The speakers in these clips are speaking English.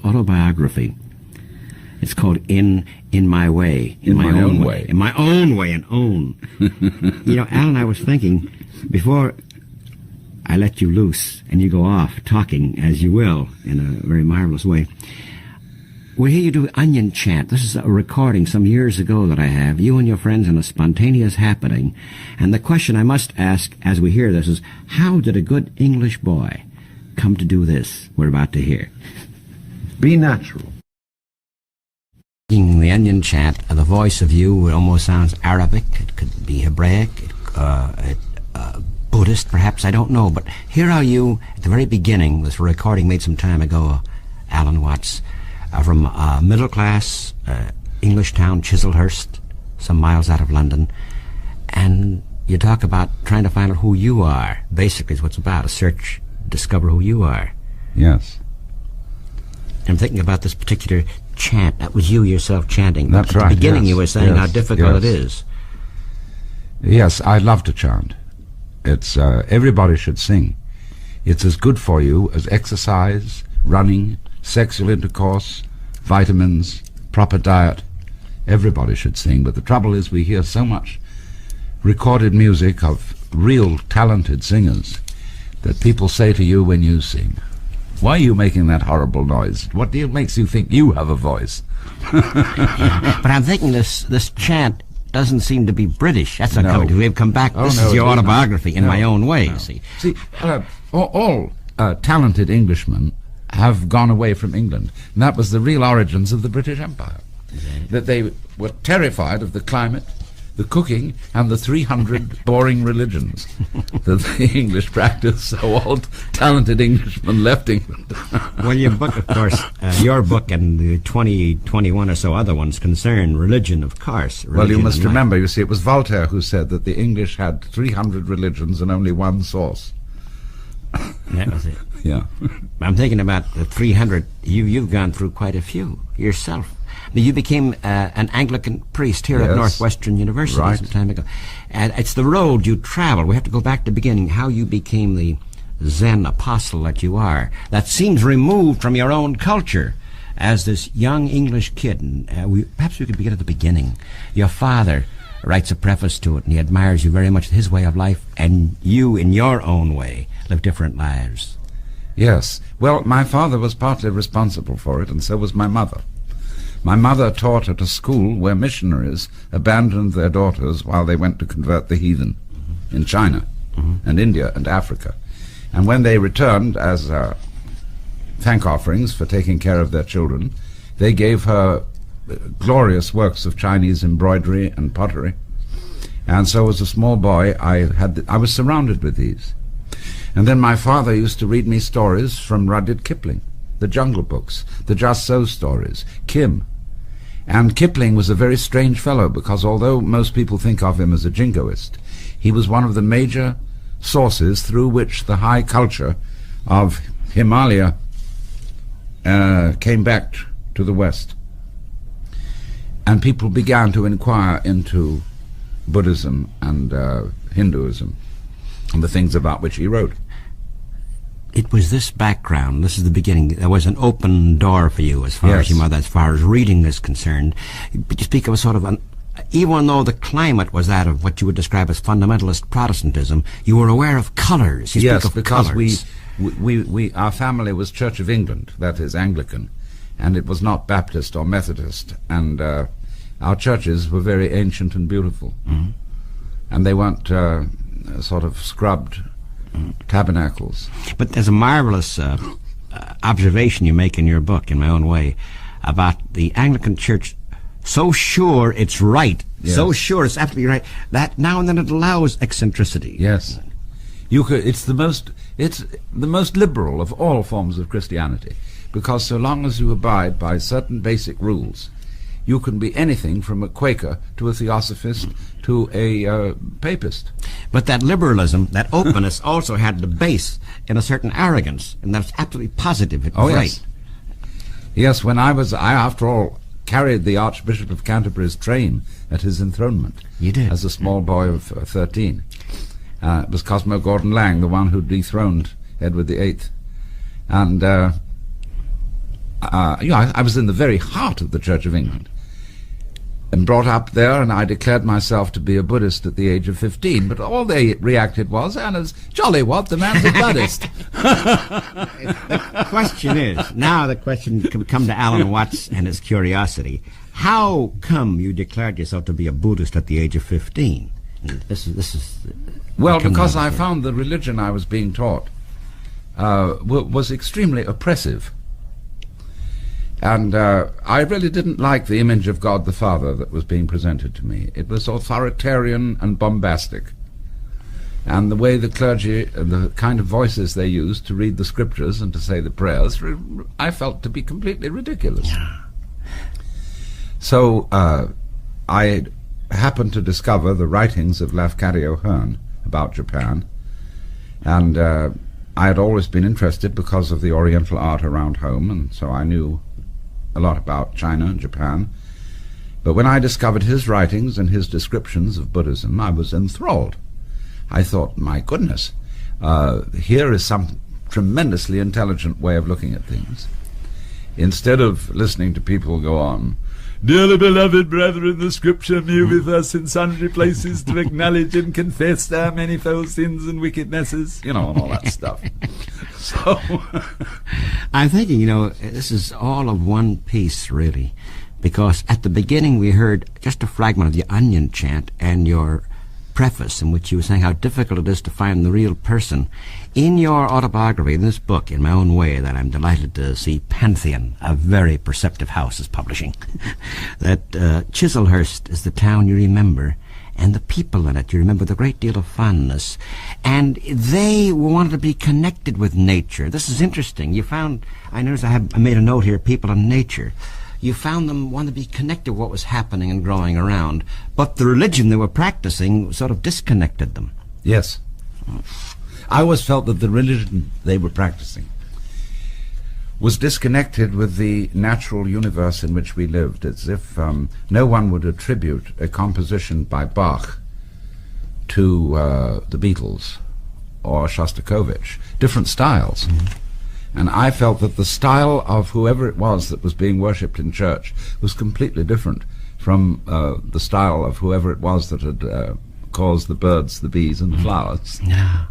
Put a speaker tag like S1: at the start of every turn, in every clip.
S1: autobiography. It's called In My Way.
S2: In My Own Way.
S1: In My Own Way, and own. You know, Alan, I was thinking, before I let you loose and you go off talking, as you will, in a very marvelous way, we hear you do onion chant. This is a recording some years ago that I have, you and your friends in a spontaneous happening. And the question I must ask as we hear this is, how did a good English boy come to do this we're about to hear?
S2: Be natural.
S1: The onion chant, the voice of you, it almost sounds Arabic. It could be Hebraic, Buddhist, perhaps, I don't know. But here are you at the very beginning, this recording made some time ago, Alan Watts, from middle-class English town, Chislehurst, some miles out of London, and you talk about trying to find out who you are. Basically, is what it's about, a search, discover who you are.
S2: Yes.
S1: I'm thinking about this particular chant. That was you yourself chanting.
S2: That's right.
S1: At the beginning,
S2: yes,
S1: you were saying
S2: yes,
S1: how difficult
S2: yes.
S1: it is.
S2: Yes, I love to chant. It's everybody should sing. It's as good for you as exercise, running, sexual intercourse, vitamins, proper diet. Everybody should sing, but the trouble is we hear so much recorded music of real talented singers that people say to you when you sing, "Why are you making that horrible noise? What makes you think you have a voice?"
S1: But I'm thinking this chant doesn't seem to be British. That's not
S2: No.
S1: coming. We've come back.
S2: Oh,
S1: This
S2: no,
S1: is your
S2: it is
S1: autobiography,
S2: not.
S1: In
S2: No,
S1: My Own Way,
S2: no.
S1: you see.
S2: See, all talented Englishmen have gone away from England. And that was the real origins of the British Empire.
S1: Exactly.
S2: That they were terrified of the climate, the cooking, and the 300 boring religions that the English practiced, so all talented Englishmen left England.
S1: Well, your book, of course, your book and the 21 or so other ones concern religion, of course.
S2: Well, you
S1: religion
S2: must
S1: and life.
S2: remember, you see, it was Voltaire who said that the English had 300 religions and only one source.
S1: That was it.
S2: Yeah.
S1: I'm thinking about the 300. You've gone through quite a few yourself. You became an Anglican priest here at
S2: Yes.
S1: Northwestern University
S2: Right.
S1: some time ago. And it's the road you traveled. We have to go back to the beginning, how you became the Zen apostle that you are. That seems removed from your own culture as this young English kid. And perhaps we could begin at the beginning. Your father writes a preface to it, and he admires you very much, his way of life, and you, in your own way, live different lives.
S2: Yes. Well, my father was partly responsible for it, and so was my mother. My mother taught at a school where missionaries abandoned their daughters while they went to convert the heathen in China and India and Africa. And when they returned as thank offerings for taking care of their children, they gave her glorious works of Chinese embroidery and pottery. And so as a small boy, I was surrounded with these. And then my father used to read me stories from Rudyard Kipling, the Jungle Books, the Just So stories, Kim. And Kipling was a very strange fellow because although most people think of him as a jingoist, he was one of the major sources through which the high culture of Himalaya came back to the West. And people began to inquire into Buddhism and Hinduism and the things about which he wrote.
S1: It was this background, this is the beginning, there was an open door for you as far
S2: Yes.
S1: as your mother, as far as reading is concerned. But you speak of a sort of even though the climate was that of what you would describe as fundamentalist Protestantism, you were aware of colours. You
S2: Yes,
S1: speak of
S2: because
S1: colours.
S2: our family was Church of England, that is Anglican, and it was not Baptist or Methodist, and our churches were very ancient and beautiful, and they weren't sort of scrubbed tabernacles.
S1: But there's a marvelous observation you make in your book, In My Own Way, about the Anglican Church so sure it's right, so sure it's absolutely right, that now and then it allows eccentricity.
S2: Yes. It's the most liberal of all forms of Christianity, because so long as you abide by certain basic rules, you can be anything from a Quaker to a Theosophist to a Papist.
S1: But that liberalism, that openness, also had the base in a certain arrogance, and that's absolutely positive. It was right.
S2: Yes. Yes, when I after all carried the Archbishop of Canterbury's train at his enthronement.
S1: You did?
S2: As a small boy of 13. It was Cosmo Gordon Lang, the one who dethroned Edward VIII. And I was in the very heart of the Church of England and brought up there, and I declared myself to be a Buddhist at the age of 15. But all they reacted was, Anna's jolly what, the man's a Buddhist.
S1: The question is, now the question can come to Alan Watts and his curiosity. How come you declared yourself to be a Buddhist at the age of 15? This is
S2: well, because I found the religion I was being taught was extremely oppressive. And I really didn't like the image of God the Father that was being presented to me. It was authoritarian and bombastic. And the way the clergy, the kind of voices they used to read the scriptures and to say the prayers, I felt to be completely ridiculous.
S1: Yeah.
S2: So I happened to discover the writings of Lafcadio Hearn about Japan, and I had always been interested because of the Oriental art around home, and so I knew a lot about China and Japan. But when I discovered his writings and his descriptions of Buddhism, I was enthralled. I thought, my goodness, here is some tremendously intelligent way of looking at things. Instead of listening to people go on, "Dearly beloved brethren, the Scripture moveth us in sundry places to acknowledge and confess our manifold sins and wickednesses," and all that stuff. So
S1: I'm thinking, this is all of one piece, really, because at the beginning we heard just a fragment of the Onion chant and your preface in which you were saying how difficult it is to find the real person. In your autobiography, in this book, In My Own Way, that I'm delighted to see Pantheon, a very perceptive house, is publishing, that Chislehurst is the town you remember, and the people in it you remember with a great deal of fondness, and they wanted to be connected with nature. This is interesting. You found, I noticed I made a note here, people and nature. You found them wanted to be connected with what was happening and growing around, but the religion they were practicing sort of disconnected them.
S2: Yes. I always felt that the religion they were practicing was disconnected with the natural universe in which we lived, as if no one would attribute a composition by Bach to the Beatles or Shostakovich. Different styles. Mm-hmm. And I felt that the style of whoever it was that was being worshipped in church was completely different from the style of whoever it was that had caused the birds, the bees, and the flowers.
S1: Yeah.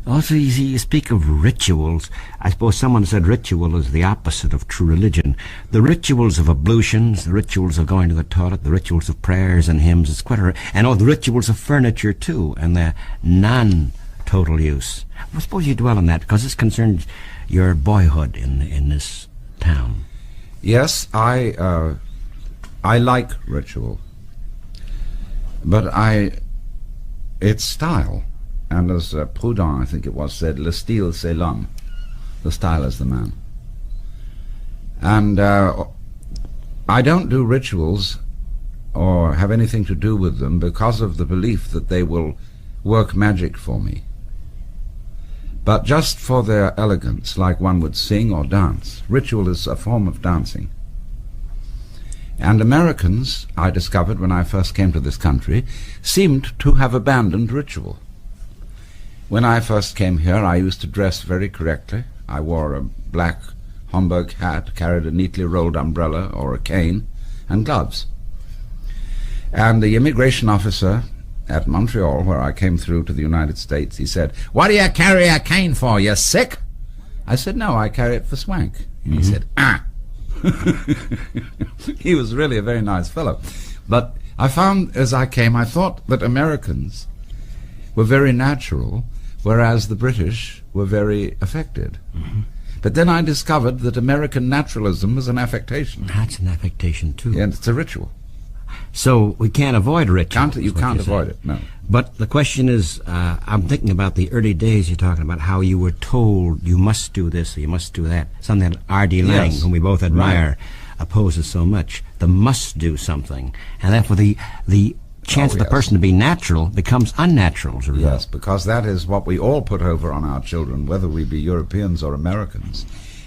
S1: Also, you see, you speak of rituals. I suppose someone said ritual is the opposite of true religion. The rituals of ablutions, the rituals of going to the toilet, the rituals of prayers and hymns, it's quite the rituals of furniture, too, and the non-total use. I suppose you dwell on that, because this concerns your boyhood in this town.
S2: Yes, I like ritual, but it's style. And as Proudhon, I think it was, said, "Le style, c'est l'homme." The style is the man. And I don't do rituals or have anything to do with them because of the belief that they will work magic for me, but just for their elegance, like one would sing or dance. Ritual is a form of dancing. And Americans, I discovered when I first came to this country, seemed to have abandoned ritual. When I first came here, I used to dress very correctly. I wore a black Homburg hat, carried a neatly rolled umbrella or a cane, and gloves. And the immigration officer at Montreal, where I came through to the United States, he said, "What do you carry a cane for? You sick?" I said, "No, I carry it for swank." And he said, "Ah." He was really a very nice fellow. But I found as I came, I thought that Americans were very natural, whereas the British were very affected. Mm-hmm. But then I discovered that American naturalism was an affectation.
S1: That's an affectation, too.
S2: Yeah, and it's a ritual.
S1: So we can't avoid rituals.
S2: You can't avoid it, no.
S1: But the question is, I'm thinking about the early days you're talking about, how you were told you must do this or you must do that. Something that R.D. Laing, whom we both admire, opposes so much. The must do something. And therefore the chance of the person to be natural becomes unnatural as a result.
S2: Yes, because that is what we all put over on our children, whether we be Europeans or Americans,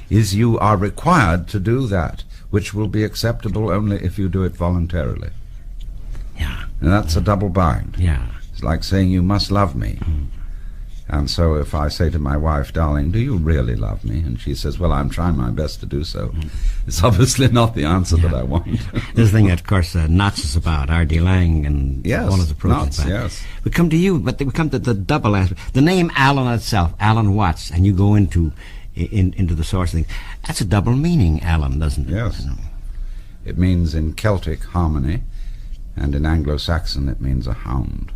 S2: is you are required to do that, which will be acceptable only if you do it voluntarily.
S1: Yeah.
S2: And that's a double bind.
S1: Yeah.
S2: It's like saying you must love me. And so if I say to my wife, darling, do you really love me? And she says, well, I'm trying my best to do so. It's obviously not the answer that I want.
S1: This thing that, of course, Knots is about, R.D. Lang and
S2: yes,
S1: all his approaches.
S2: Knots, yes.
S1: We come to you, but we come to the double aspect. The name Alan itself, Alan Watts, and you go into the source of things. That's a double meaning, Alan, doesn't it?
S2: Yes. It means in Celtic harmony, and in Anglo-Saxon it means a hound.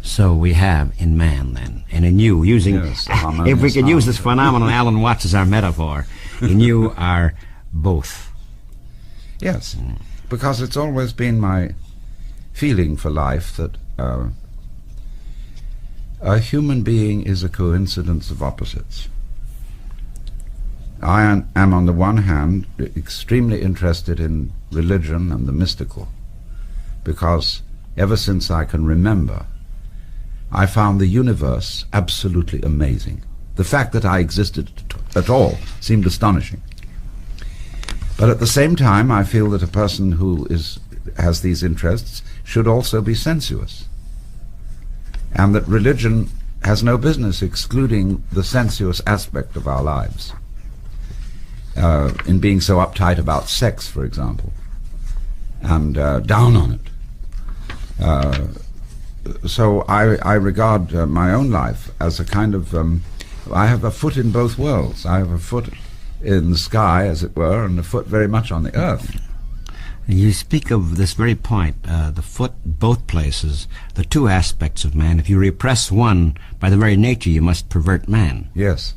S1: So we have in man, then, and in you, using,
S2: yes,
S1: if we could use this phenomenon, Alan Watts as our metaphor, in you are both.
S2: Yes, because it's always been my feeling for life that a human being is a coincidence of opposites. I am, on the one hand, extremely interested in religion and the mystical, because ever since I can remember, I found the universe absolutely amazing. The fact that I existed at all seemed astonishing. But at the same time, I feel that a person who has these interests should also be sensuous, and that religion has no business excluding the sensuous aspect of our lives, in being so uptight about sex, for example, and down on it. So I regard my own life as a kind of, I have a foot in both worlds. I have a foot in the sky, as it were, and a foot very much on the earth.
S1: You speak of this very point, the foot both places, the two aspects of man. If you repress one, by the very nature you must pervert man.
S2: Yes.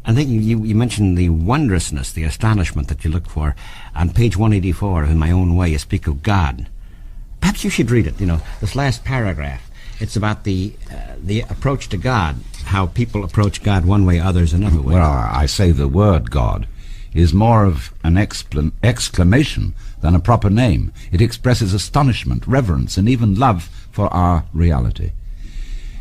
S1: I think you mentioned the wondrousness, the astonishment that you look for. On page 184 of In My Own Way, you speak of God. Perhaps you should read it, this last paragraph. It's about the approach to God, how people approach God one way, others another way.
S2: Well, I say the word God is more of an exclamation than a proper name. It expresses astonishment, reverence, and even love for our reality.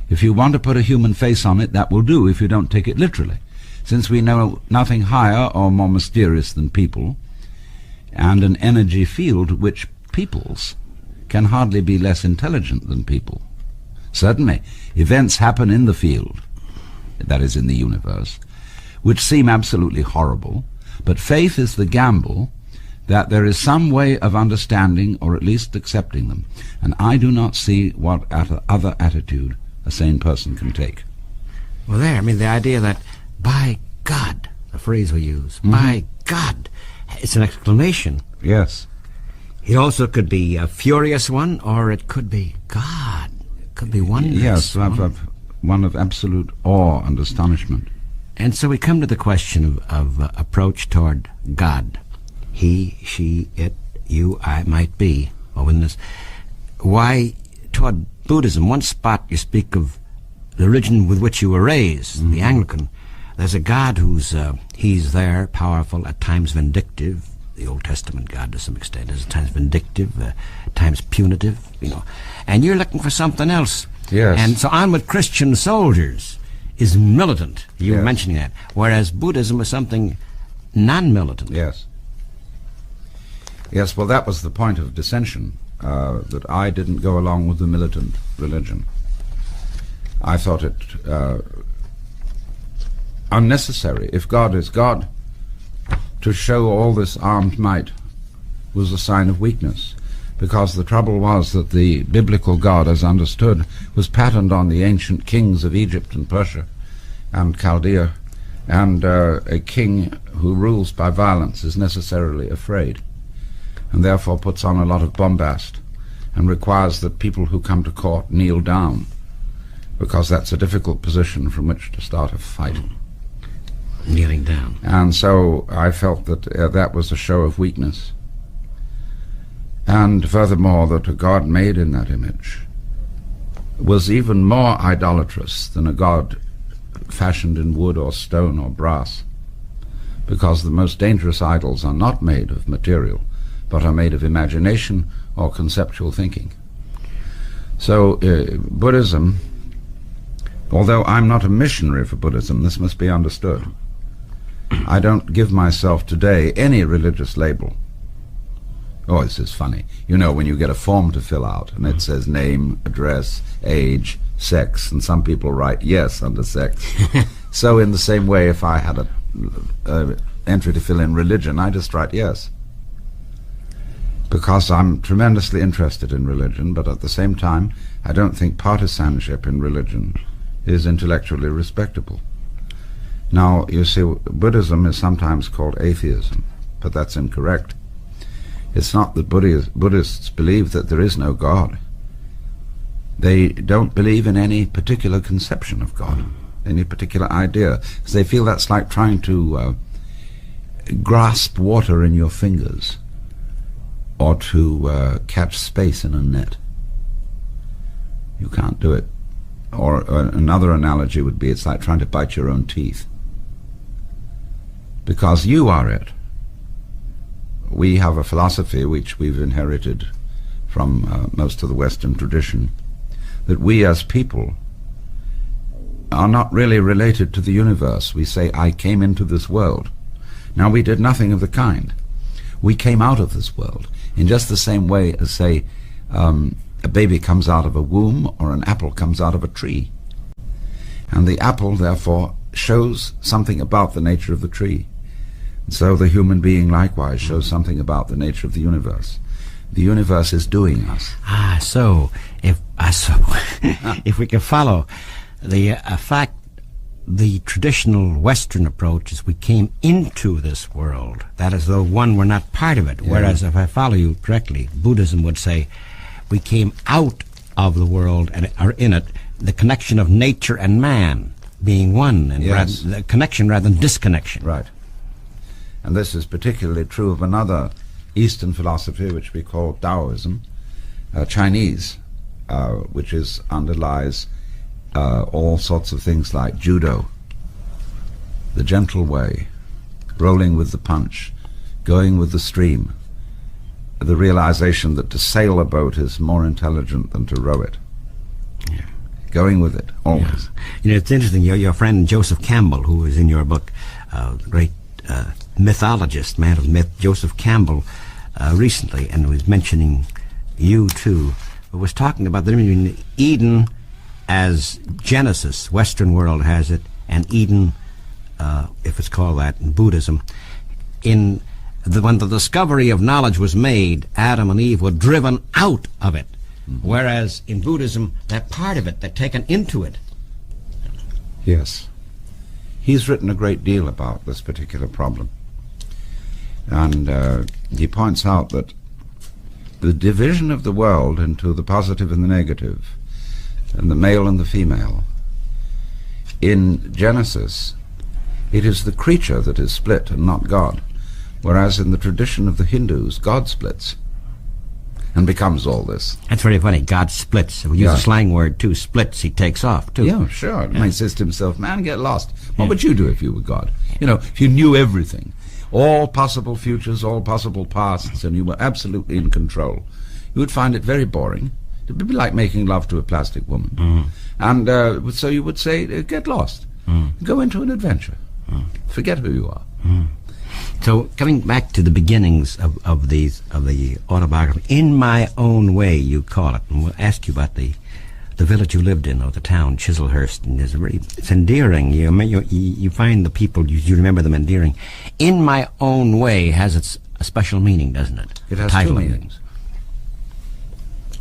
S2: If you want to put a human face on it, that will do if you don't take it literally, since we know nothing higher or more mysterious than people, and an energy field which peoples can hardly be less intelligent than people. Certainly, events happen in the field, that is in the universe, which seem absolutely horrible, but faith is the gamble that there is some way of understanding or at least accepting them, and I do not see what other attitude a sane person can take.
S1: Well, the idea that, by God, the phrase we use, by God, it's an exclamation.
S2: Yes.
S1: It also could be a furious one, or it could be God. It could be wondrous.
S2: Yes, one of absolute awe and astonishment.
S1: And so we come to the question of approach toward God. He, she, it, you, I might be. Oh, within this. Why, toward Buddhism, one spot you speak of the religion with which you were raised, the Anglican. There's a God who's, he's there, powerful, at times vindictive. The Old Testament God, to some extent, is at times vindictive, at times punitive, And you're looking for something else.
S2: Yes.
S1: And so on with Christian soldiers is militant. You were mentioning that. Whereas Buddhism is something non-militant.
S2: Yes. Yes, well, that was the point of dissension, that I didn't go along with the militant religion. I thought it unnecessary. If God is God, to show all this armed might was a sign of weakness, because the trouble was that the biblical God, as understood, was patterned on the ancient kings of Egypt and Persia and Chaldea, and a king who rules by violence is necessarily afraid, and therefore puts on a lot of bombast and requires that people who come to court kneel down, because that's a difficult position from which to start a fight.
S1: Kneeling down.
S2: And so I felt that that was a show of weakness. And furthermore, that a God made in that image was even more idolatrous than a God fashioned in wood or stone or brass, because the most dangerous idols are not made of material, but are made of imagination or conceptual thinking. So Buddhism, although I'm not a missionary for Buddhism, this must be understood. I don't give myself today any religious label, Oh, this is funny. You know, when you get a form to fill out, and it says name, address, age, sex, and some people write yes under sex. So in the same way, if I had a entry to fill in religion, I just write yes. Because I'm tremendously interested in religion, but at the same time, I don't think partisanship in religion is intellectually respectable. Now, you see, Buddhism is sometimes called atheism, but that's incorrect. It's not that Buddhists believe that there is no God. They don't believe in any particular conception of God, any particular idea, because they feel that's like trying to grasp water in your fingers or to catch space in a net. You can't do it. Or another analogy would be it's like trying to bite your own teeth. Because you are it. We have a philosophy which we've inherited from most of the Western tradition, that we as people are not really related to the universe. We say, I came into this world. Now, we did nothing of the kind. We came out of this world in just the same way as, say, a baby comes out of a womb or an apple comes out of a tree. And the apple, therefore, shows something about the nature of the tree. And so the human being likewise shows something about the nature of the universe. The universe is doing us.
S1: So if we can follow the fact, the traditional Western approach is we came into this world. That is though one, we're not part of it. Yeah. Whereas if I follow you correctly, Buddhism would say we came out of the world and are in it, the connection of nature and man being one, and
S2: yes.
S1: the connection rather than disconnection.
S2: Right. And this is particularly true of another Eastern philosophy which we call Taoism, Chinese, which underlies all sorts of things like judo, the gentle way, rolling with the punch, going with the stream, the realization that to sail a boat is more intelligent than to row it. Yeah. Going with it, always.
S1: Yeah. You know, it's interesting, your friend Joseph Campbell, who is in your book, great mythologist, man of myth, Joseph Campbell, recently, and was mentioning you too, was talking about the difference between Eden as Genesis, Western world has it, and Eden, if it's called that in Buddhism. When the discovery of knowledge was made, Adam and Eve were driven out of it. Mm-hmm. Whereas in Buddhism, that part of it, they're taken into it.
S2: Yes. He's written a great deal about this particular problem. And he points out that the division of the world into the positive and the negative, and the male and the female, in Genesis, it is the creature that is split and not God. Whereas in the tradition of the Hindus, God splits and becomes all this.
S1: That's very funny. God splits. We use a slang word too. Splits. He takes off too.
S2: Yeah, sure. Yeah. He says to himself, man, get lost. What would you do if you were God? You know, if you knew everything, all possible futures, all possible pasts, and you were absolutely in control, you would find it very boring. It would be like making love to a plastic woman. Mm. And so you would say, get lost. Go into an adventure. Forget who you are.
S1: So coming back to the beginnings of the autobiography, In My Own Way, you call it, and we'll ask you about the village you lived in, or the town, Chislehurst, and it's endearing. You find the people, you remember them endearing. In My Own Way has a special meaning, doesn't it?
S2: It has two meanings.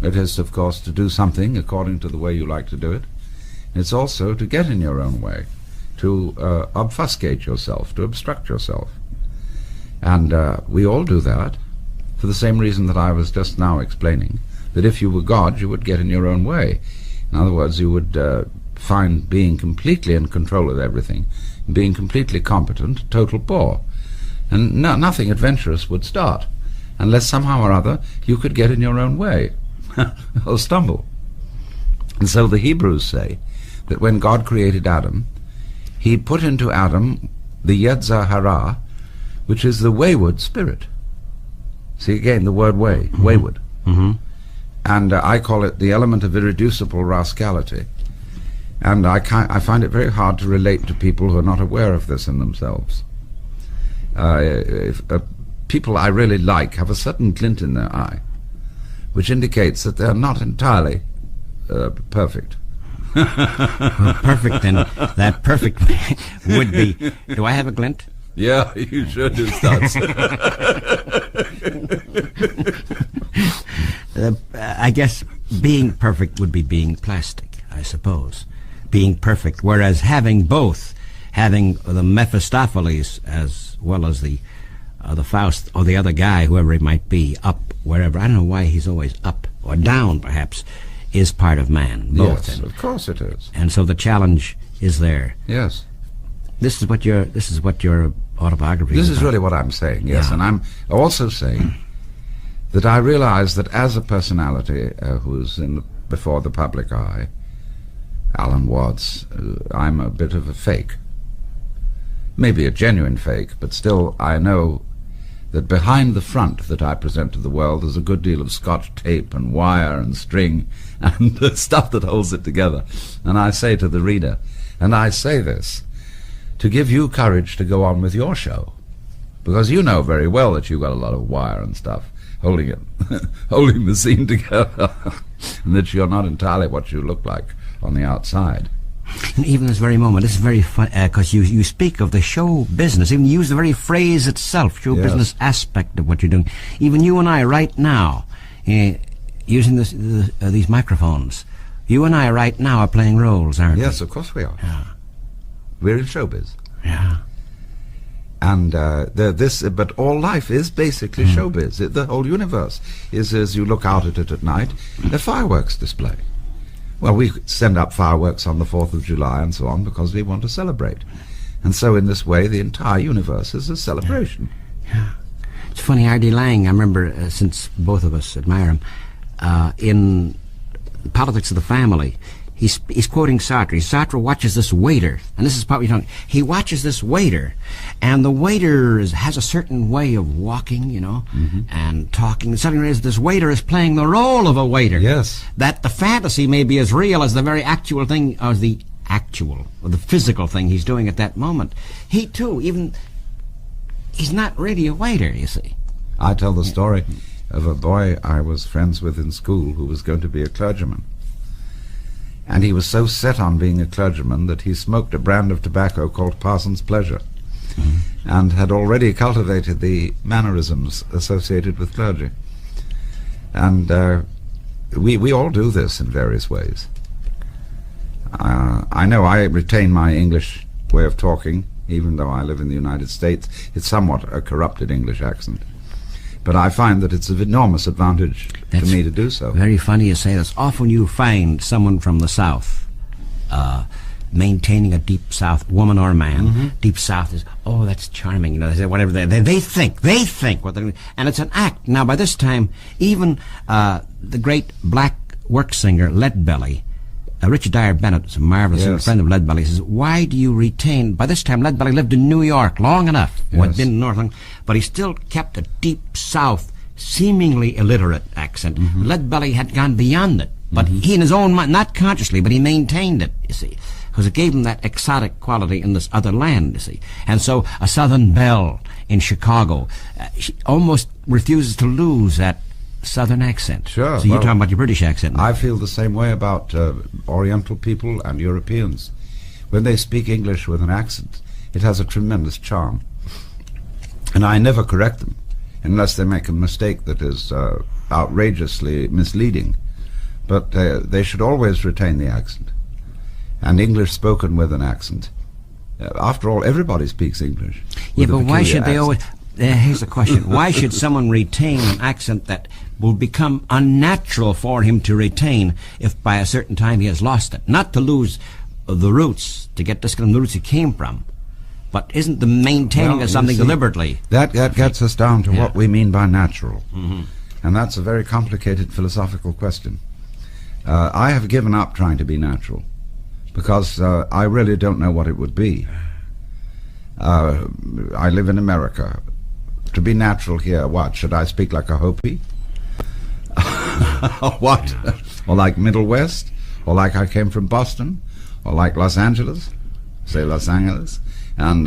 S2: It is, of course, to do something according to the way you like to do it. It's also to get in your own way, to obfuscate yourself, to obstruct yourself. And we all do that for the same reason that I was just now explaining, that if you were God, you would get in your own way. In other words, you would find being completely in control of everything, being completely competent, a total bore. And nothing adventurous would start, unless somehow or other you could get in your own way, or stumble. And so the Hebrews say that when God created Adam, he put into Adam the Yetzer Hara, which is the wayward spirit. See again the word way, wayward. Mm-hmm. And I call it the element of irreducible rascality. And I find it very hard to relate to people who are not aware of this in themselves. If people I really like have a certain glint in their eye, which indicates that they're not entirely perfect.
S1: Well, perfect, then. That perfect would be... Do I have a glint?
S2: Yeah, you sure do, Stutz.
S1: I guess being perfect would be being plastic, I suppose. Being perfect, whereas having both, having the Mephistopheles as well as the Faust, or the other guy, whoever it might be, up, wherever. I don't know why he's always up, or down, perhaps, is part of man, both.
S2: Yes, of course it is.
S1: And so the challenge is there.
S2: Yes.
S1: This is what your autobiography
S2: This
S1: is
S2: is
S1: about.
S2: really what I'm saying, yes.
S1: Yeah.
S2: And I'm also saying that I realize that as a personality who's before the public eye, Alan Watts, I'm a bit of a fake. Maybe a genuine fake, but still I know that behind the front that I present to the world there's a good deal of Scotch tape and wire and string and the stuff that holds it together. And I say to the reader, and I say this to give you courage to go on with your show, because you know very well that you've got a lot of wire and stuff holding it, holding the scene together, and that you're not entirely what you look like on the outside.
S1: And even this very moment, this is very fun, because you speak of the show business, even use the very phrase itself, show business aspect of what you're doing. Even you and I right now, using these microphones, you and I right now are playing roles, aren't we?
S2: Yes, of course we are.
S1: Yeah.
S2: We're in showbiz.
S1: Yeah.
S2: And but all life is basically showbiz. The whole universe is, as you look out at it at night, a fireworks display. Well, we send up fireworks on the 4th of July and so on because we want to celebrate. And so in this way, the entire universe is a celebration.
S1: Yeah. It's funny, R.D. Laing, I remember, since both of us admire him, in Politics of the Family, he's quoting Sartre. Sartre watches this waiter, and this is probably talking. He watches this waiter, and the waiter has a certain way of walking, and talking. Suddenly, this waiter is playing the role of a waiter.
S2: Yes.
S1: That the fantasy may be as real as the very actual thing, or the physical thing he's doing at that moment. He too, he's not really a waiter, you see.
S2: I tell the story of a boy I was friends with in school who was going to be a clergyman. And he was so set on being a clergyman that he smoked a brand of tobacco called Parson's Pleasure, and had already cultivated the mannerisms associated with clergy. And we all do this in various ways. I know I retain my English way of talking, even though I live in the United States. It's somewhat a corrupted English accent. But I find that it's of enormous advantage to me to do so.
S1: Very funny you say this. Often you find someone from the South maintaining a deep South, woman or man. Deep South is, oh, that's charming. They say whatever they think what they're, and it's an act. Now, by this time, even the great black work singer Leadbelly, Richard Dyer Bennett is a marvelous friend of Leadbelly. Says, why do you retain... By this time, Leadbelly lived in New York long enough. Had been in North, but he still kept a deep South, seemingly illiterate accent. Leadbelly had gone beyond it. But he in his own mind, not consciously, but he maintained it, you see. Because it gave him that exotic quality in this other land, you see. And so a Southern belle in Chicago, she almost refuses to lose that Southern accent.
S2: Sure.
S1: So you're talking about your British accent now.
S2: I feel the same way about Oriental people and Europeans. When they speak English with an accent, it has a tremendous charm. And I never correct them, unless they make a mistake that is outrageously misleading. But they should always retain the accent. And English spoken with an accent. After all, everybody speaks English.
S1: Yeah, but why should they always... here's the question. Why should someone retain an accent that will become unnatural for him to retain if by a certain time he has lost it? Not to lose the roots, to get this from the roots he came from, but isn't the maintaining of something deliberately?
S2: That gets us down to what we mean by natural. And that's a very complicated philosophical question. I have given up trying to be natural because I really don't know what it would be. I live in America. To be natural here, what? Should I speak like a Hopi? Or what? Or like Middle West? Or like I came from Boston? Or like Los Angeles? Say Los Angeles? and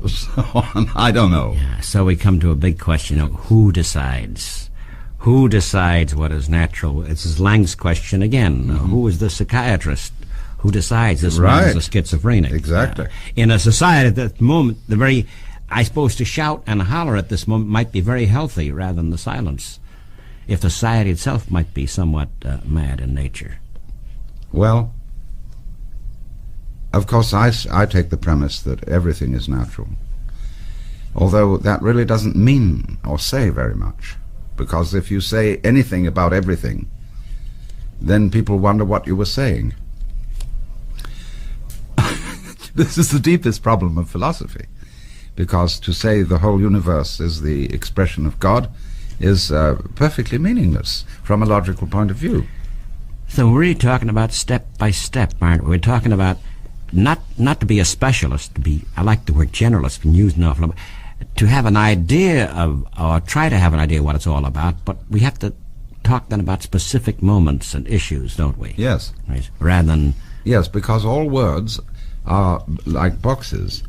S2: so on. I don't know.
S1: Yeah, so we come to a big question of who decides? Who decides what is natural? It's Lang's question again. Who is the psychiatrist? Who decides this man is a schizophrenic?
S2: Exactly.
S1: In a society at that moment, I suppose to shout and holler at this moment might be very healthy rather than the silence, if the society itself might be somewhat mad in nature.
S2: Well, of course, I take the premise that everything is natural, although that really doesn't mean or say very much, because if you say anything about everything, then people wonder what you were saying. This is the deepest problem of philosophy, because to say the whole universe is the expression of God is perfectly meaningless from a logical point of view.
S1: So we're really talking about step by step, aren't we? We're talking about not to be a specialist, I like the word generalist, been used an awful lot, to have an idea of, or try to have an idea of what it's all about, but we have to talk then about specific moments and issues, don't we?
S2: Yes.
S1: Right. Rather than...
S2: Yes, because all words are like boxes.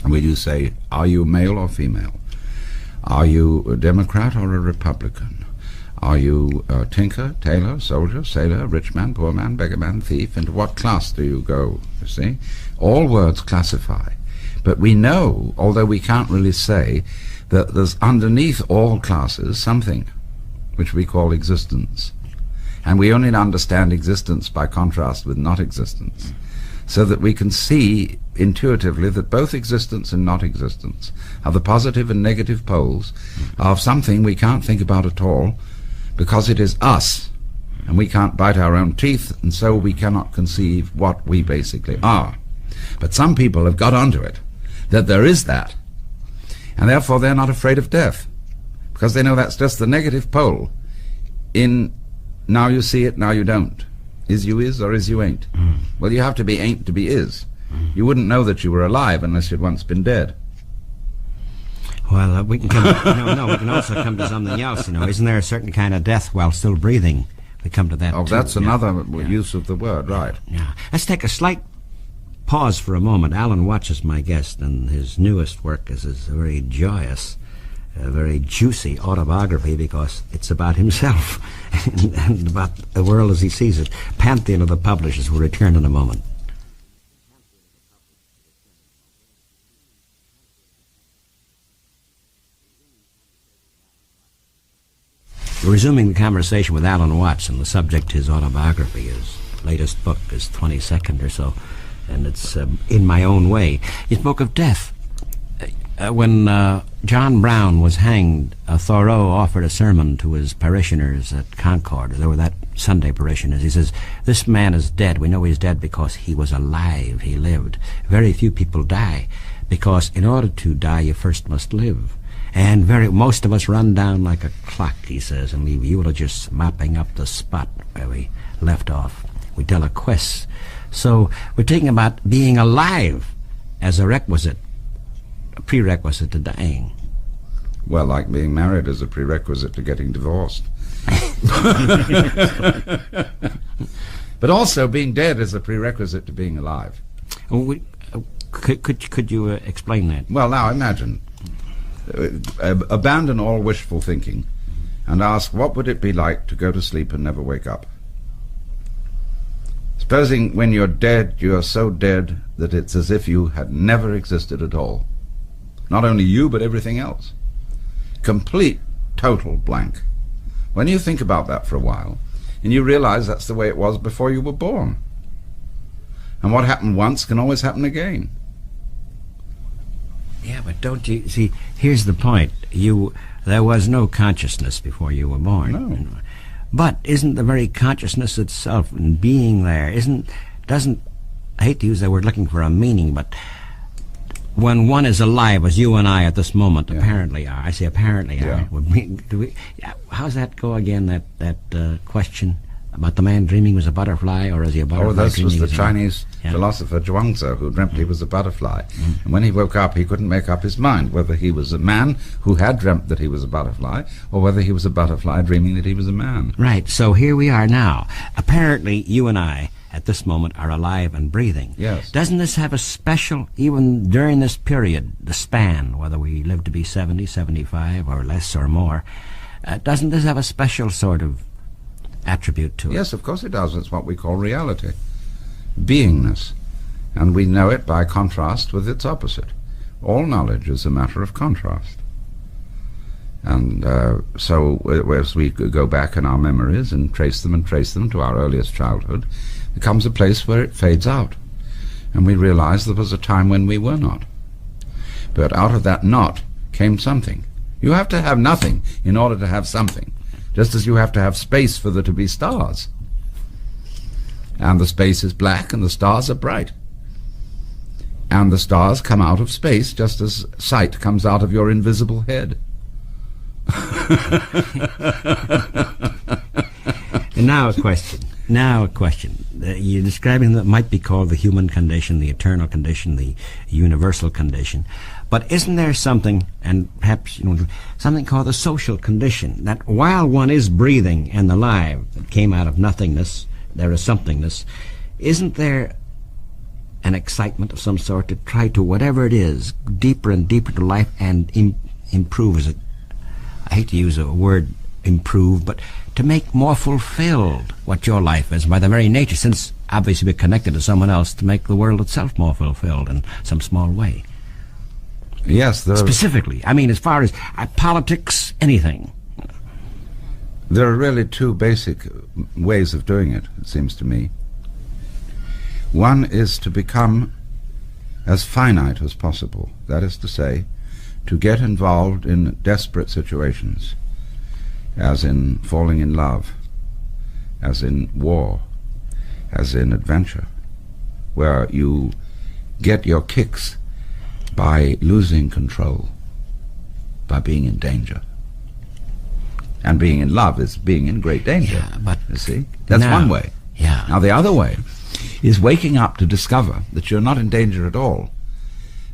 S2: Where you say, are you male or female? Are you a Democrat or a Republican? Are you a tinker, tailor, soldier, sailor, rich man, poor man, beggar man, thief? Into what class do you go, you see? All words classify. But we know, although we can't really say, that there's underneath all classes something which we call existence. And we only understand existence by contrast with not existence, so that we can see intuitively that both existence and not existence are the positive and negative poles of something we can't think about at all, because it is us, and we can't bite our own teeth, and so we cannot conceive what we basically are. But some people have got onto it, that there is that, and therefore they're not afraid of death, because they know that's just the negative pole in now you see it, now you don't. Is you is, or is you ain't? Well, you have to be ain't to be is. You wouldn't know that you were alive unless you'd once been dead.
S1: Well, we can come. We can also come to something else. Isn't there a certain kind of death while still breathing? We come to that.
S2: Oh,
S1: too.
S2: that's another use of the word, right?
S1: Yeah. Let's take a slight pause for a moment. Alan Watts is my guest, and his newest work is a very joyous, very juicy autobiography, because it's about himself and about the world as he sees it. Pantheon of the Publishers will return in a moment. Resuming the conversation with Alan Watts, and the subject his autobiography, his latest book, his 22nd or so, and it's In My Own Way. He spoke of death. When John Brown was hanged, Thoreau offered a sermon to his parishioners at Concord. There were that Sunday parishioners. He says, this man is dead. We know he's dead because he was alive. He lived. Very few people die, because in order to die, you first must live. And most of us run down like a clock, he says, and leave eulogists mopping up the spot where we left off. We tell a quest. So we're talking about being alive as a prerequisite to dying.
S2: Well, like being married is a prerequisite to getting divorced. But also being dead is a prerequisite to being alive.
S1: Could you explain that?
S2: Well, now imagine. Abandon all wishful thinking and ask, what would it be like to go to sleep and never wake up? Supposing when you're dead, you are so dead that it's as if you had never existed at all. Not only you, but everything else. Complete, total blank. When you think about that for a while, and you realize that's the way it was before you were born. And what happened once can always happen again.
S1: Yeah, but don't you see, here's the point. There was no consciousness before you were born.
S2: No.
S1: But isn't the very consciousness itself and being there, I hate to use that word looking for a meaning, but when one is alive, as you and I at this moment apparently are, I say apparently are, how's that go again, that question about the man dreaming was a butterfly, or is he a butterfly?
S2: Oh, this was the
S1: dreaming
S2: Chinese philosopher Zhuangzi, who dreamt he was a butterfly. And when he woke up, he couldn't make up his mind whether he was a man who had dreamt that he was a butterfly, or whether he was a butterfly dreaming that he was a man.
S1: Right, so here we are now. Apparently, you and I at this moment are alive and breathing.
S2: Yes.
S1: Doesn't this have a special, even during this period, the span, whether we live to be 70, 75, or less or more, doesn't this have a special sort of attribute to it?
S2: Yes, of course it does. It's what we call reality, beingness. And we know it by contrast with its opposite. All knowledge is a matter of contrast. And so as we go back in our memories and trace them to our earliest childhood, there comes a place where it fades out. And we realize there was a time when we were not. But out of that not came something. You have to have nothing in order to have something, just as you have to have space for there to be stars. And the space is black and the stars are bright. And the stars come out of space just as sight comes out of your invisible head.
S1: And now a question. You're describing what might be called the human condition, the eternal condition, the universal condition. But isn't there something, and perhaps something called the social condition, that while one is breathing and alive, that came out of nothingness, there is somethingness, isn't there an excitement of some sort to try to, whatever it is, deeper and deeper to life and improve? Is it, I hate to use a word improve, but to make more fulfilled what your life is by the very nature, since obviously we're connected to someone else, to make the world itself more fulfilled in some small way?
S2: Yes.
S1: Specifically, I mean, as far as politics, anything.
S2: There are really two basic ways of doing it, it seems to me. One is to become as finite as possible, that is to say, to get involved in desperate situations, as in falling in love, as in war, as in adventure, where you get your kicks by losing control, by being in danger. And being in love is being in great danger.
S1: Yeah, but
S2: you see, that's one way.
S1: Yeah.
S2: Now the other way is waking up to discover that you're not in danger at all,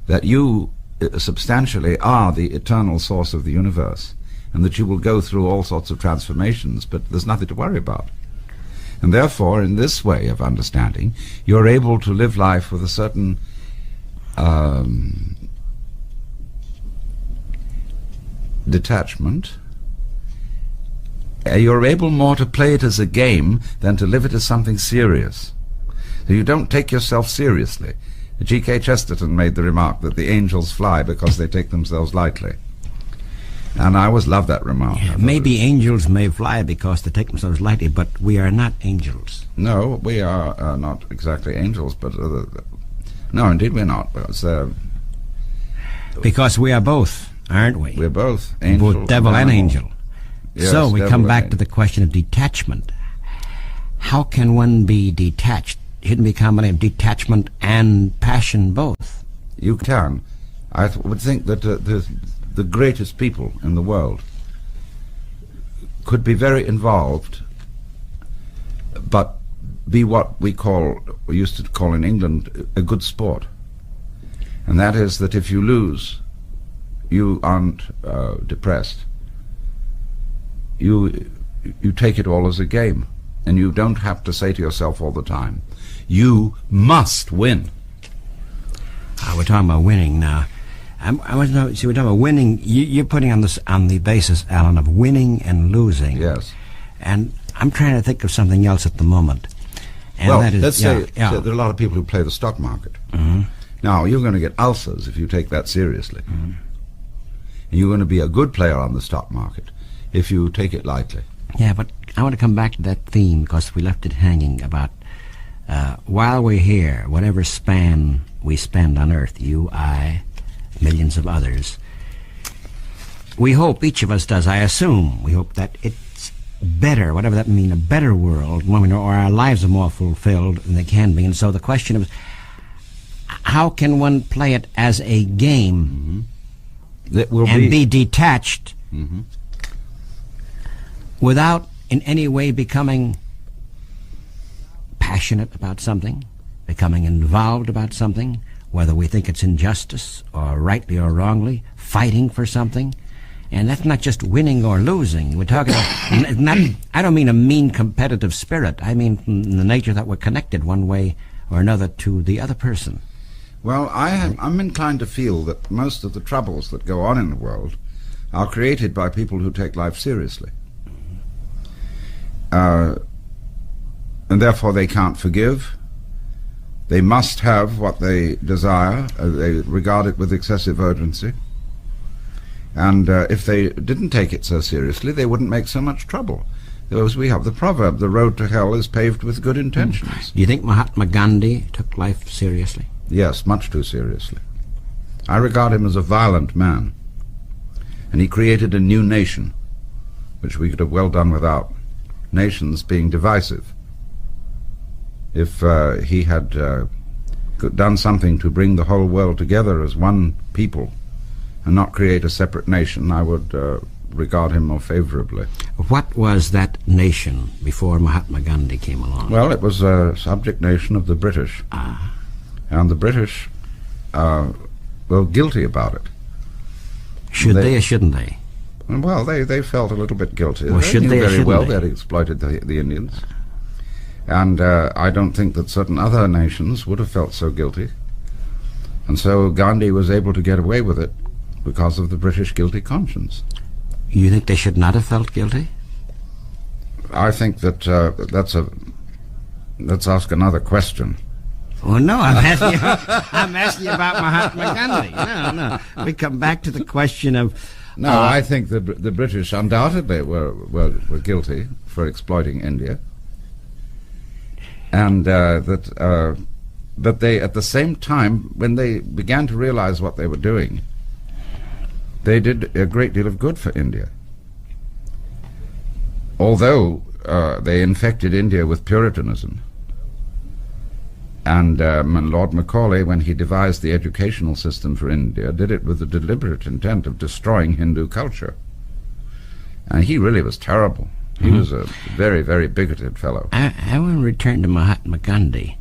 S2: that you substantially are the eternal source of the universe, and that you will go through all sorts of transformations, but there's nothing to worry about. And therefore, in this way of understanding, you're able to live life with a certain detachment. You're able more to play it as a game than to live it as something serious. So you don't take yourself seriously. G.K. Chesterton made the remark that the angels fly because they take themselves lightly. And I always loved that remark.
S1: Yeah, maybe angels may fly because they take themselves lightly, but we are not angels.
S2: No, we are not exactly angels, but no, indeed we're not.
S1: Because we are both, aren't we?
S2: We're both angel,
S1: both devil and angel.
S2: Yes,
S1: so we come back
S2: angel.
S1: to the question of detachment. How can one be detached? Shouldn't be a combination of detachment and passion both?
S2: You can. I would think that the greatest people in the world could be very involved, but be what we used to call in England, a good sport. And that is that if you lose, you aren't depressed. You take it all as a game, and you don't have to say to yourself all the time, you must win.
S1: We're talking about winning now. We're talking about winning. You're putting on the basis, Alan, of winning and losing.
S2: Yes.
S1: And I'm trying to think of something else at the moment. And
S2: well,
S1: that is,
S2: let's say there are a lot of people who play the stock market.
S1: Mm-hmm.
S2: Now, you're going to get ulcers if you take that seriously.
S1: Mm-hmm.
S2: And you're going to be a good player on the stock market if you take it lightly.
S1: Yeah, but I want to come back to that theme because we left it hanging about while we're here, whatever span we spend on Earth, you, I, millions of others, we hope, each of us does, I assume, we hope that it's better, whatever that means, a better world, or our lives are more fulfilled than they can be. And so the question is, how can one play it as a game
S2: that will
S1: be detached without in any way becoming passionate about something, becoming involved about something, whether we think it's injustice or rightly or wrongly, fighting for something, And that's not just winning or losing. We're talking about, I don't mean a mean competitive spirit. I mean the nature that we're connected one way or another to the other person.
S2: Well, I'm inclined to feel that most of the troubles that go on in the world are created by people who take life seriously. And therefore they can't forgive. They must have what they desire. They regard it with excessive urgency. And if they didn't take it so seriously, they wouldn't make so much trouble. As we have the proverb, the road to hell is paved with good intentions.
S1: Do you think Mahatma Gandhi took life seriously?
S2: Yes, much too seriously. I regard him as a violent man. And he created a new nation, which we could have well done without. Nations being divisive. If he had done something to bring the whole world together as one people and not create a separate nation, I would regard him more favorably.
S1: What was that nation before Mahatma Gandhi came along?
S2: Well, it was a subject nation of the British. And the British were guilty about it.
S1: Should they or shouldn't they?
S2: Well, they felt a little bit guilty.
S1: Well, should they or
S2: very
S1: shouldn't
S2: well
S1: they?
S2: They had exploited the Indians. And I don't think that certain other nations would have felt so guilty. And so Gandhi was able to get away with it because of the British guilty conscience.
S1: You think they should not have felt guilty?
S2: I think that let's ask another question.
S1: Oh no, I'm asking you about Mahatma Gandhi. No. We come back to the question of.
S2: No, I think the British undoubtedly were guilty for exploiting India, and but they, at the same time, when they began to realize what they were doing, they did a great deal of good for India. Although they infected India with Puritanism. And Lord Macaulay, when he devised the educational system for India, did it with the deliberate intent of destroying Hindu culture. And he really was terrible. He was a very, very bigoted fellow.
S1: I want to return to Mahatma Gandhi.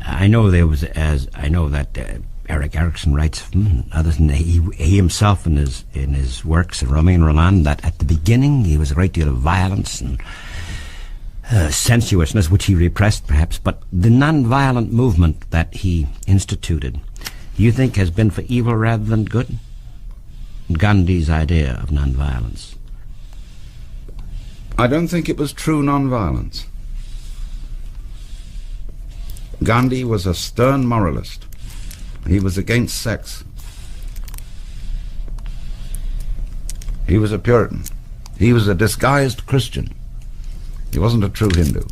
S1: I know that Eric Erickson writes, others, and he himself in his works, Romain Rolland, that at the beginning he was a great deal of violence and sensuousness, which he repressed perhaps, but the non-violent movement that he instituted, you think has been for evil rather than good? Gandhi's idea of non-violence.
S2: I don't think it was true non-violence. Gandhi was a stern moralist. He was against sex. He was a Puritan. He was a disguised Christian. He wasn't a true Hindu.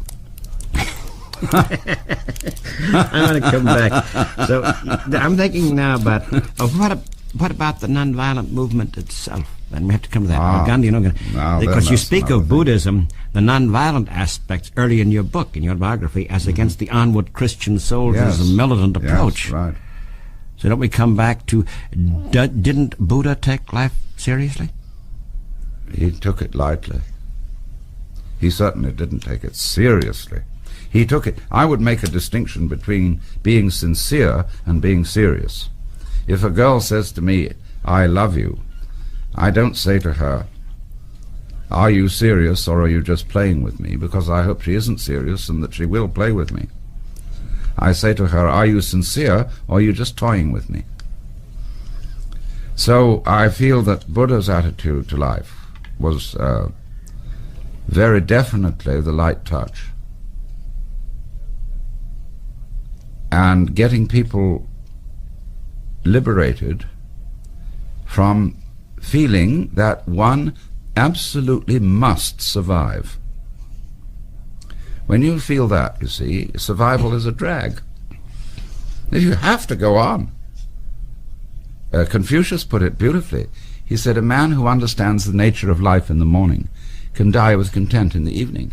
S1: I'm going to come back. So I'm thinking now about what about the nonviolent movement itself? Then we have to come to that. Gandhi, because you speak of Buddhism, the nonviolent aspects early in your book, in your biography, as against the onward Christian soldiers, a militant approach.
S2: Yes, right.
S1: So don't we come back to, didn't Buddha take life seriously?
S2: He took it lightly. He certainly didn't take it seriously. He took it. I would make a distinction between being sincere and being serious. If a girl says to me, "I love you," I don't say to her, "Are you serious or are you just playing with me?" because I hope she isn't serious and that she will play with me. I say to her, "Are you sincere or are you just toying with me?" So I feel that Buddha's attitude to life was very definitely the light touch. And getting people liberated from feeling that one absolutely must survive. When you feel that, you see, survival is a drag. You have to go on. Confucius put it beautifully. He said, "A man who understands the nature of life in the morning can die with content in the evening,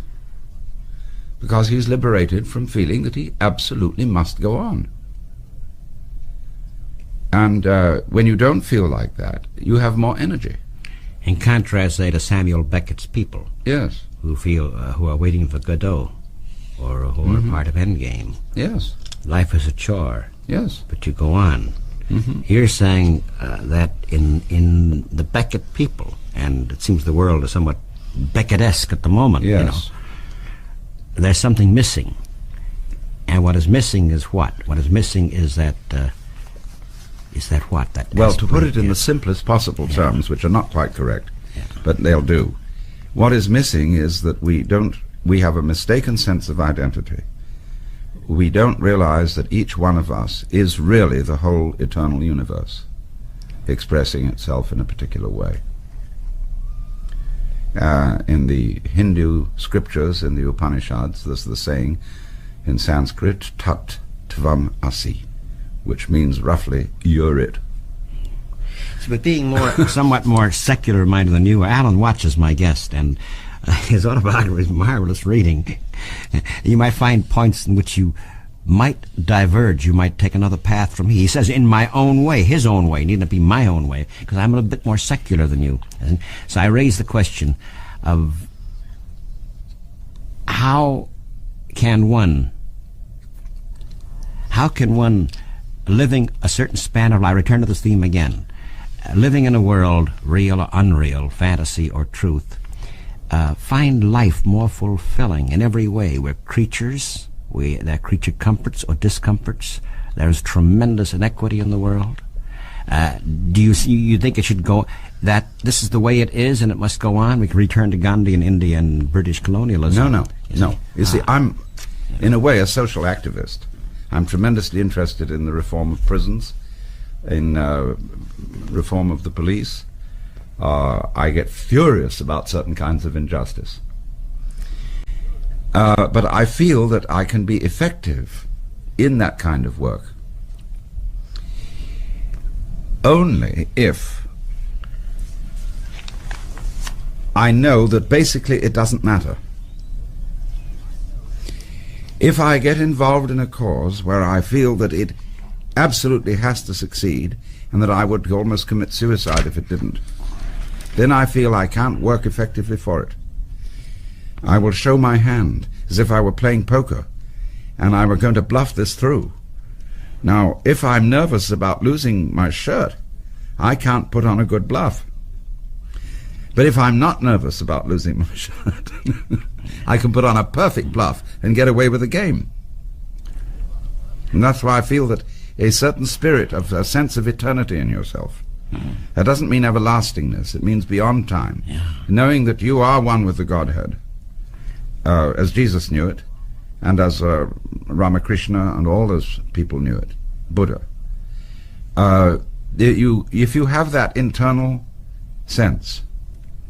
S2: because he's liberated from feeling that he absolutely must go on." And when you don't feel like that, you have more energy.
S1: In contrast, say, to Samuel Beckett's people.
S2: Yes.
S1: Who feel, who are waiting for Godot, or who are part of Endgame.
S2: Yes.
S1: Life is a chore.
S2: Yes.
S1: But you go on. You're saying that in the Beckett people, and it seems the world is somewhat Beckett-esque at the moment.
S2: Yes.
S1: You know. There's something missing. And what is missing is what? What is missing is that what? That
S2: Well, to put it in the simplest possible terms, which are not quite correct, but they'll do. What is missing is that we have a mistaken sense of identity. We don't realize that each one of us is really the whole eternal universe, expressing itself in a particular way. In the Hindu scriptures, in the Upanishads, there's the saying in Sanskrit, tat tvam asi, which means roughly, you're it.
S1: But being somewhat more secular-minded than you, Alan Watts is my guest, and his autobiography is marvelous reading. You might find points in which you might diverge. You might take another path from me. He says, in my own way, his own way, needn't be my own way, because I'm a little bit more secular than you. And so I raise the question of how can one, living a certain span of life, return to this theme again, living in a world, real or unreal, fantasy or truth, find life more fulfilling in every way. We're creatures. There are creature comforts or discomforts. There's tremendous inequity in the world. Do you think it should go, that this is the way it is and it must go on? We can return to Gandhi and India and British colonialism.
S2: No. You see, I'm, in a way, a social activist. I'm tremendously interested in the reform of prisons, in reform of the police. I get furious about certain kinds of injustice. But I feel that I can be effective in that kind of work only if I know that basically it doesn't matter. If I get involved in a cause where I feel that it absolutely has to succeed and that I would almost commit suicide if it didn't, then I feel I can't work effectively for it. I will show my hand as if I were playing poker and I were going to bluff this through. Now, if I'm nervous about losing my shirt, I can't put on a good bluff. But if I'm not nervous about losing my shirt, I can put on a perfect bluff and get away with the game. And that's why I feel that a certain spirit of a sense of eternity in yourself, that doesn't mean everlastingness, it means beyond time. Knowing that you are one with the Godhead, as Jesus knew it, and as Ramakrishna and all those people knew it, Buddha. If you have that internal sense,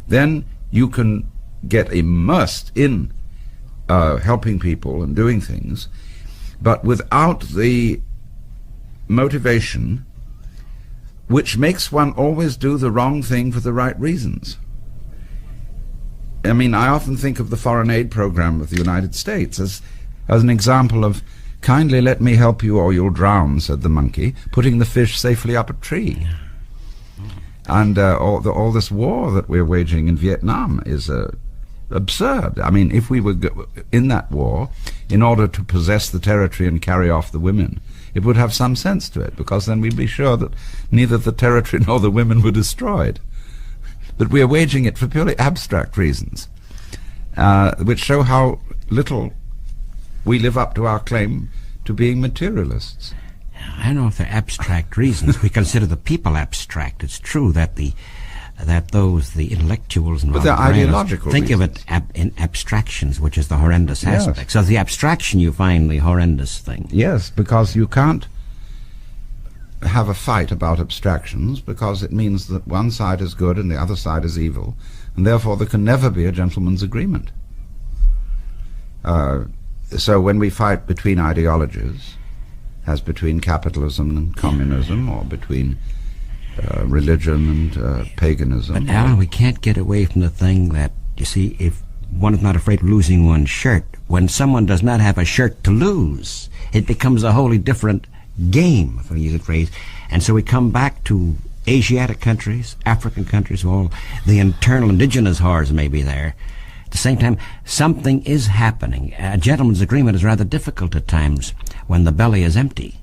S2: then you can get immersed in helping people and doing things, but without the motivation which makes one always do the wrong thing for the right reasons. I mean, I often think of the foreign aid program of the United States as an example of, kindly let me help you or you'll drown, said the monkey, putting the fish safely up a tree. And all this war that we're waging in Vietnam is absurd. I mean, if we were in that war in order to possess the territory and carry off the women, it would have some sense to it, because then we'd be sure that neither the territory nor the women were destroyed. But we are waging it for purely abstract reasons, which show how little we live up to our claim to being materialists.
S1: I don't know if they're abstract reasons. We consider the people abstract. It's true that the intellectuals and
S2: but they're ideological
S1: think
S2: reasons.
S1: of it in abstractions, which is the horrendous aspect. So the abstraction you find the horrendous thing.
S2: Yes, because you can't have a fight about abstractions, because it means that one side is good and the other side is evil, and therefore there can never be a gentleman's agreement. So when we fight between ideologies, as between capitalism and communism, or between religion and paganism.
S1: But Alan, we can't get away from the thing that, you see, if one is not afraid of losing one's shirt, when someone does not have a shirt to lose, it becomes a wholly different game, if I use the phrase. And so we come back to Asiatic countries, African countries, all the internal indigenous horrors may be there. At the same time, something is happening. A gentleman's agreement is rather difficult at times when the belly is empty.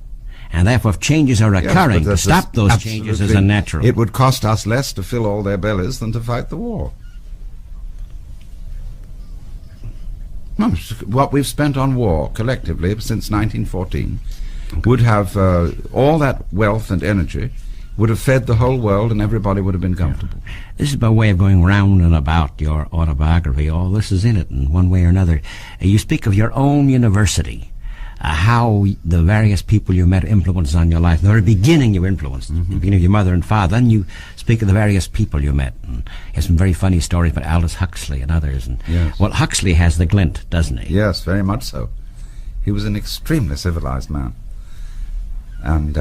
S1: And therefore, if changes are occurring, to stop those changes is unnatural.
S2: It would cost us less to fill all their bellies than to fight the war. What we've spent on war collectively since 1914 would have all that wealth and energy would have fed the whole world, and everybody would have been comfortable.
S1: This is by way of going round and about your autobiography. All this is in it in one way or another. You speak of your own university, how the various people you met influenced on your life. In the very beginning you were influenced, the beginning of your mother and father. Then you speak of the various people you met. And you have some very funny stories about Aldous Huxley and others. And,
S2: yes.
S1: Well, Huxley has the glint, doesn't he?
S2: Yes, very much so. He was an extremely civilized man. And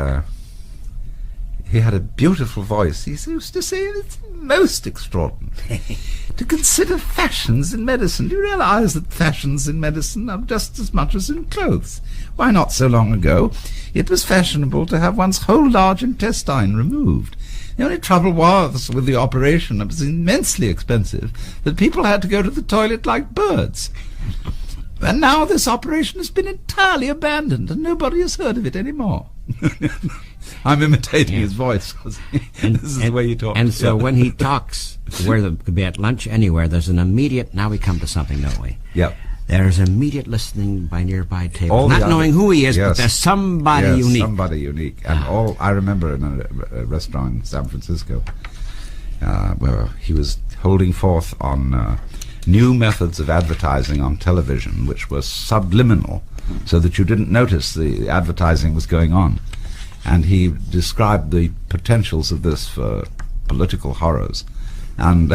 S2: he had a beautiful voice. He used to say, it's most extraordinary to consider fashions in medicine. Do you realize that fashions in medicine are just as much as in clothes? Why, not so long ago, it was fashionable to have one's whole large intestine removed. The only trouble was with the operation, it was immensely expensive, that people had to go to the toilet like birds. And now this operation has been entirely abandoned, and nobody has heard of it anymore. I'm imitating his voice, because this is the way he talks.
S1: And so when he talks, whether it could be at lunch, anywhere, there's an immediate, now we come to something, don't we?
S2: Yep.
S1: There's immediate listening by nearby tables, not knowing who he is, but there's somebody unique.
S2: Somebody unique. And I remember in a restaurant in San Francisco, where he was holding forth on new methods of advertising on television, which was subliminal, so that you didn't notice the advertising was going on. And he described the potentials of this for political horrors. And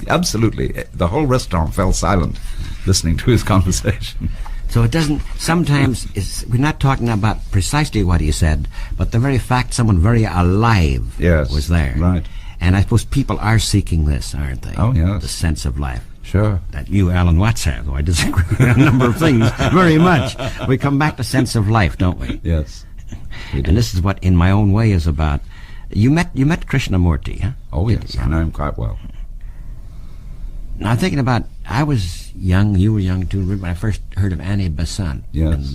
S2: absolutely, the whole restaurant fell silent listening to his conversation.
S1: So it doesn't, sometimes, we're not talking about precisely what he said, but the very fact someone very alive was there.
S2: Right.
S1: And I suppose people are seeking this, aren't they?
S2: Oh, yes.
S1: The sense of life.
S2: Sure.
S1: That you, Alan Watts, have, though I disagree with a number of things very much. We come back to sense of life, don't we?
S2: Yes.
S1: And this is what In My Own Way is about. You met Krishnamurti, huh?
S2: Oh, yes. I know him quite well.
S1: Now, I'm thinking about, I was young, you were young too, when I first heard of Annie Besant.
S2: Yes.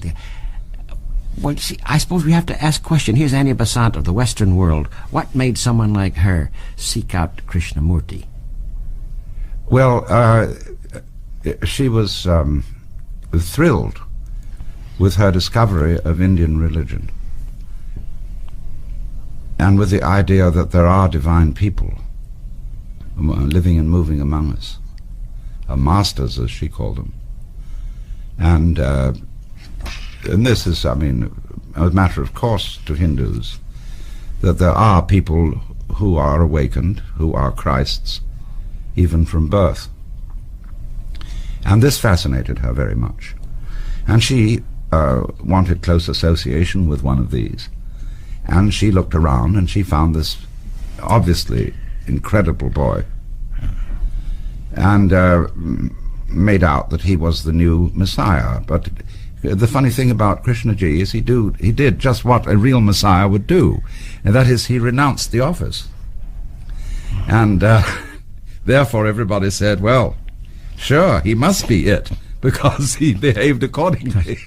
S1: Well, see, I suppose we have to ask a question. Here's Annie Besant of the Western world. What made someone like her seek out Krishnamurti?
S2: Well, she was thrilled with her discovery of Indian religion, and with the idea that there are divine people living and moving among us, masters, as she called them. And this is, I mean, a matter of course to Hindus, that there are people who are awakened, who are Christs, even from birth. And this fascinated her very much. And she wanted close association with one of these. And she looked around and she found this obviously incredible boy, and made out that he was the new Messiah. But the funny thing about Krishnaji is he did just what a real Messiah would do, and that is he renounced the office. And therefore everybody said, well, sure, he must be it, because he behaved accordingly.